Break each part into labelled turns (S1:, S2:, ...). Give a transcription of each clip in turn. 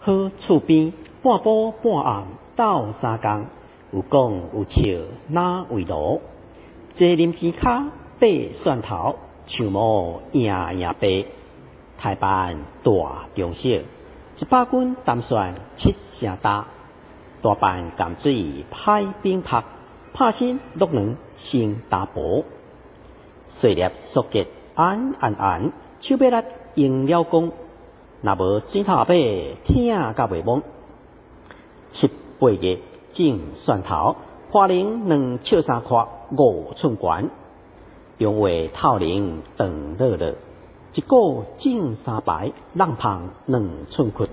S1: 好厝边半晡半暗斗三更，有讲有笑哪为罗？坐林枝骹爬蒜头，树木影影白。台班大中小，一百斤淡蒜七成大。大班甘水歹冰拍，拍身落卵成大婆。碎粒缩结安，手尾力用了功。若无水头阿伯听甲袂懵。七八月种蒜头，花龄2尺3闊5寸悬。中月透灵长乐乐，一个种3排，浪胖2寸闊。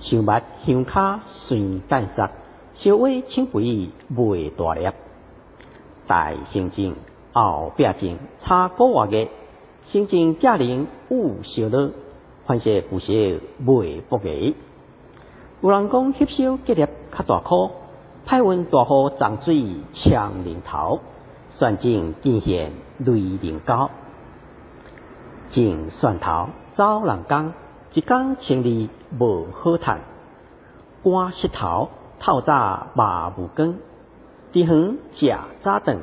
S1: 香蜜香卡酸干涩，小尾青肥袂大粒。大成种后壁种，差5月，成种价龄有小乐。番石不少袂薄个，有人讲翕小结粒较大颗，歹运大雨涨水呛林头，蒜种见现雷灵高。种蒜头走人工，一工千里无好趁。赶石头透早肉无光，猪园食早顿，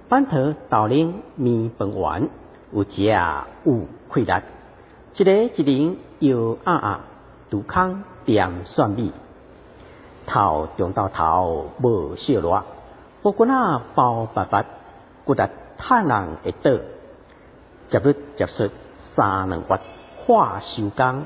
S1: 板头豆奶面饭圆，有食有气力。一个一人摇拄空点蒜米，头中到头无小热，布棍仔包白白，骨力趁人会倒，接率接出3、2月化收工。